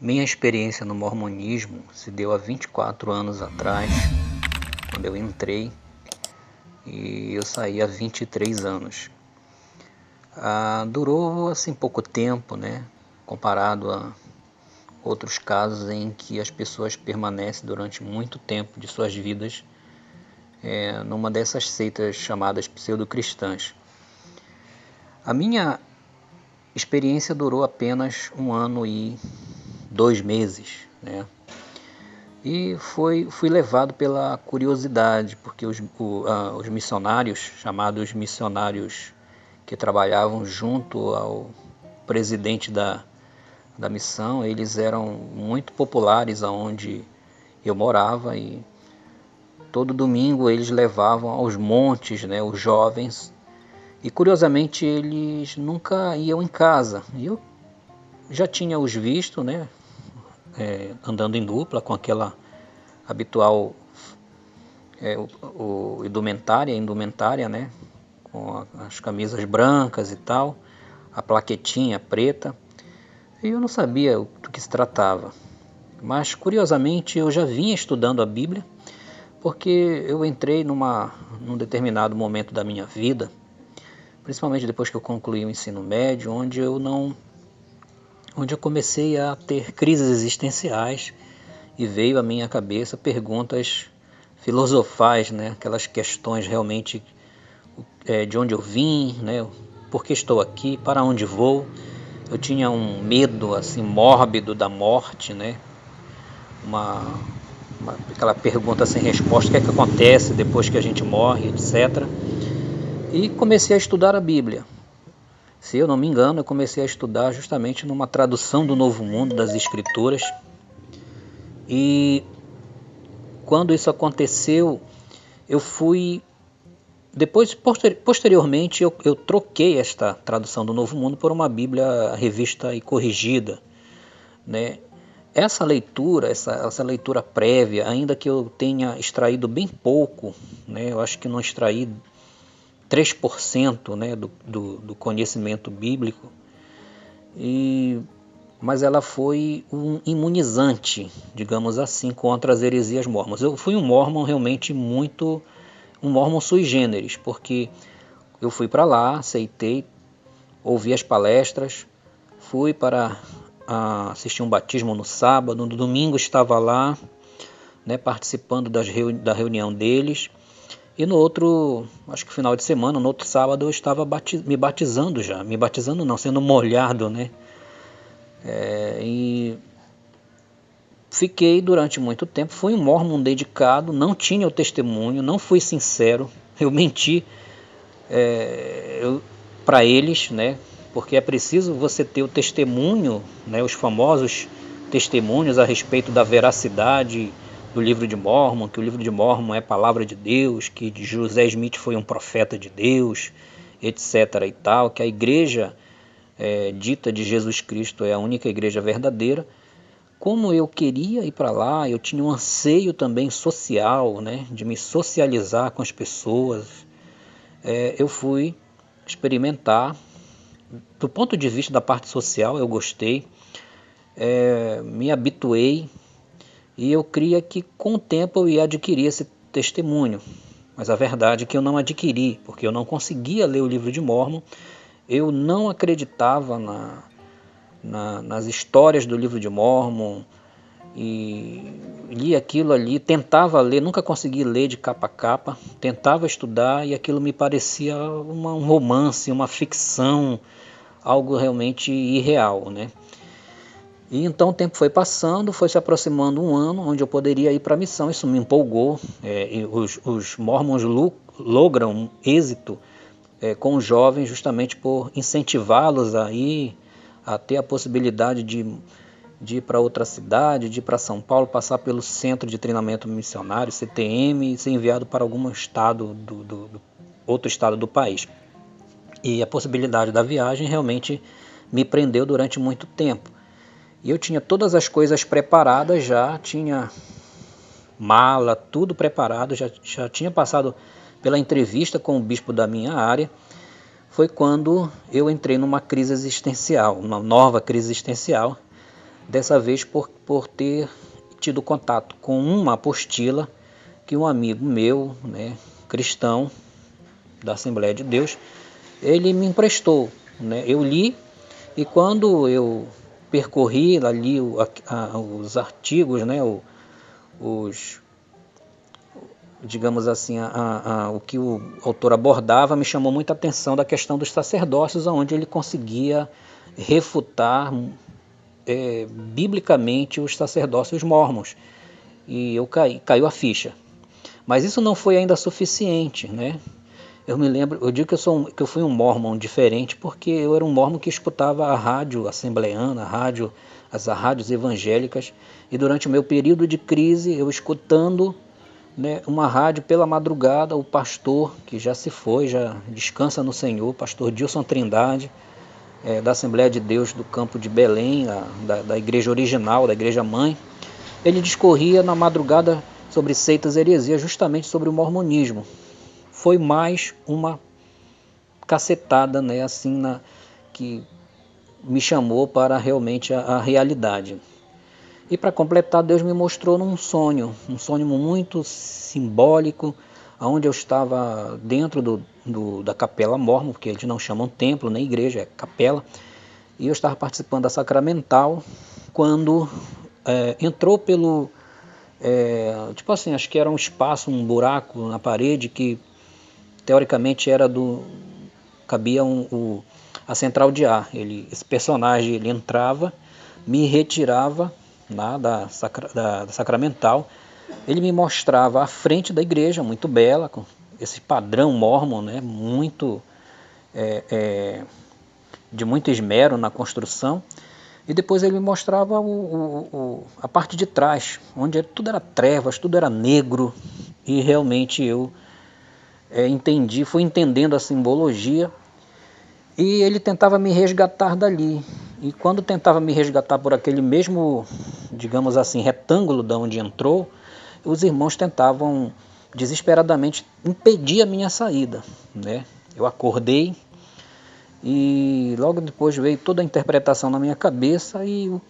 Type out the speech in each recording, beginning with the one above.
Minha experiência no mormonismo se deu há 24 anos atrás, quando eu entrei, e eu saí há 23 anos. Durou assim pouco tempo, né? Comparado a outros casos em que as pessoas permanecem durante muito tempo de suas vidas numa dessas seitas chamadas pseudo-cristãs. A minha experiência durou apenas 1 ano e 2 meses, né? E fui levado pela curiosidade, porque os missionários, chamados missionários que trabalhavam junto ao presidente da missão, eles eram muito populares aonde eu morava, e todo domingo eles levavam aos montes, né, os jovens, e curiosamente eles nunca iam em casa. E eu já tinha os visto, né, andando em dupla com aquela habitual indumentária, né, com as camisas brancas e tal, a plaquetinha preta, e eu não sabia do que se tratava. Mas curiosamente eu já vinha estudando a Bíblia, porque eu entrei num determinado momento da minha vida, principalmente depois que eu concluí o ensino médio, onde eu comecei a ter crises existenciais, e veio à minha cabeça perguntas filosofais, né? Aquelas questões realmente de onde eu vim, né? Por que estou aqui, para onde vou. Eu tinha um medo assim mórbido da morte, né? Aquela pergunta sem resposta, o que é que acontece depois que a gente morre, etc. E comecei a estudar a Bíblia. Se eu não me engano, eu comecei a estudar justamente numa tradução do Novo Mundo das Escrituras. E quando isso aconteceu, eu fui... Posteriormente, eu troquei esta tradução do Novo Mundo por uma Bíblia revista e corrigida, né? Essa leitura, essa leitura prévia, ainda que eu tenha extraído bem pouco, né? Eu acho que não extraí 3%, né, do conhecimento bíblico, mas ela foi um imunizante, digamos assim, contra as heresias mormons. Eu fui um mormon realmente um mormon sui generis, porque eu fui para lá, aceitei, ouvi as palestras, fui para assistir um batismo no sábado, no domingo estava lá, né, participando da reunião deles, e no outro, acho que final de semana, no outro sábado, eu estava me batizando já, me batizando não, sendo molhado, né, e fiquei durante muito tempo, fui um mormon dedicado, não tinha o testemunho, não fui sincero, eu menti para eles, né? Porque é preciso você ter o testemunho, né? Os famosos testemunhos a respeito da veracidade do livro de Mórmon, que o livro de Mórmon é palavra de Deus, que José Smith foi um profeta de Deus, etc. e tal, que a igreja dita de Jesus Cristo é a única igreja verdadeira. Como eu queria ir para lá, eu tinha um anseio também social, né, de me socializar com as pessoas. Eu fui experimentar. Do ponto de vista da parte social, eu gostei, me habituei, e eu creia que com o tempo eu ia adquirir esse testemunho. Mas a verdade é que eu não adquiri, porque eu não conseguia ler o livro de Mórmon, eu não acreditava nas histórias do livro de Mórmon, e li aquilo ali, tentava ler, nunca consegui ler de capa a capa, tentava estudar e aquilo me parecia um romance, uma ficção, algo realmente irreal, né? E então o tempo foi passando, foi se aproximando 1 ano, onde eu poderia ir para a missão. Isso me empolgou. E os Mormons logram êxito com os jovens justamente por incentivá-los a ir, a ter a possibilidade de ir para outra cidade, de ir para São Paulo, passar pelo Centro de Treinamento Missionário, CTM, e ser enviado para algum estado outro estado do país. E a possibilidade da viagem realmente me prendeu durante muito tempo. E eu tinha todas as coisas preparadas já, tinha mala, tudo preparado, já tinha passado pela entrevista com o bispo da minha área. Foi quando eu entrei numa crise existencial, uma nova crise existencial, dessa vez por ter tido contato com uma apostila que um amigo meu, né, cristão da Assembleia de Deus, ele me emprestou, né? Eu li, e quando eu percorri ali os artigos, né, os, digamos assim, o que o autor abordava, me chamou muita atenção da questão dos sacerdócios, onde ele conseguia refutar biblicamente os sacerdócios mórmons. E caiu a ficha. Mas isso não foi ainda suficiente, né? Eu me lembro, eu digo que eu fui um mórmon diferente porque eu era um mórmon que escutava a rádio assembleana, as rádios evangélicas, e durante o meu período de crise, eu escutando, né, uma rádio pela madrugada, o pastor, que já se foi, já descansa no Senhor, pastor Dilson Trindade, da Assembleia de Deus do campo de Belém, da igreja original, da igreja mãe, ele discorria na madrugada sobre seitas e heresias, justamente sobre o mormonismo. Foi mais uma cacetada, né, assim, que me chamou para realmente a realidade. E para completar, Deus me mostrou um sonho muito simbólico, onde eu estava dentro da capela mórmon, porque eles não chamam templo nem igreja, é capela, e eu estava participando da sacramental, quando entrou pelo, tipo assim, acho que era um espaço, um buraco na parede, que teoricamente cabia a central de ar. Esse personagem ele entrava, me retirava da sacramental, ele me mostrava a frente da igreja, muito bela, com esse padrão mórmon, né, de muito esmero na construção, e depois ele me mostrava a parte de trás, onde tudo era trevas, tudo era negro, e realmente eu fui entendendo a simbologia, e ele tentava me resgatar dali. E quando tentava me resgatar por aquele mesmo, digamos assim, retângulo de onde entrou, os irmãos tentavam desesperadamente impedir a minha saída, né? Eu acordei e logo depois veio toda a interpretação na minha cabeça, e o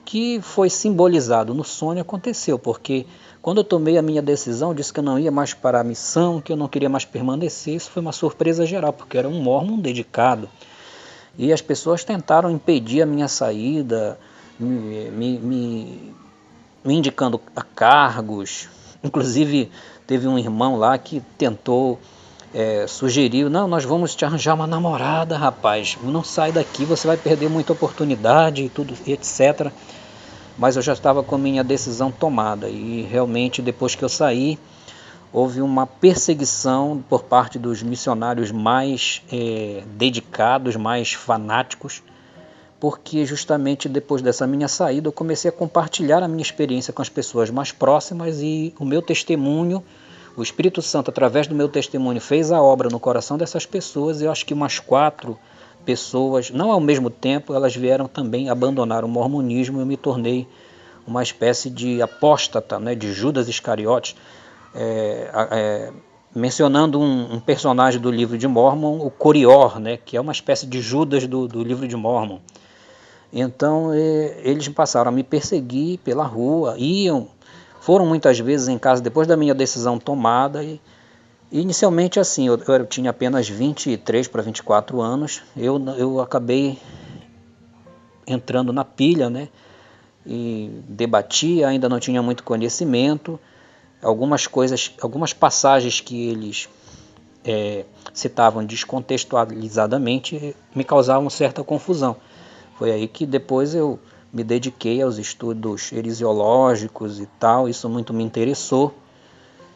que foi simbolizado no sonho aconteceu, porque quando eu tomei a minha decisão, disse que eu não ia mais para a missão, que eu não queria mais permanecer. Isso foi uma surpresa geral, porque eu era um mórmon dedicado. E as pessoas tentaram impedir a minha saída, me indicando a cargos. Inclusive, teve um irmão lá que tentou, sugeriu: não, nós vamos te arranjar uma namorada, rapaz, não sai daqui, você vai perder muita oportunidade, e tudo, etc. Mas eu já estava com a minha decisão tomada, e realmente depois que eu saí, houve uma perseguição por parte dos missionários mais dedicados, mais fanáticos, porque justamente depois dessa minha saída eu comecei a compartilhar a minha experiência com as pessoas mais próximas, e o meu testemunho, o Espírito Santo, através do meu testemunho, fez a obra no coração dessas pessoas, e eu acho que umas 4 pessoas, não ao mesmo tempo, elas vieram também abandonar o mormonismo, e eu me tornei uma espécie de apóstata, né, de Judas Iscariotes, mencionando um personagem do livro de Mórmon, o Corior, né, que é uma espécie de Judas do livro de Mórmon. Então eles passaram a me perseguir pela rua, foram muitas vezes em casa depois da minha decisão tomada, e inicialmente assim, eu tinha apenas 23 para 24 anos, eu acabei entrando na pilha, né, e debatia, ainda não tinha muito conhecimento, algumas passagens que eles citavam descontextualizadamente me causavam certa confusão. Foi aí que depois eu me dediquei aos estudos heresiológicos e tal, isso muito me interessou,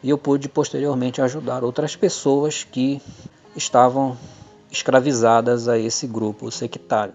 e eu pude posteriormente ajudar outras pessoas que estavam escravizadas a esse grupo sectário.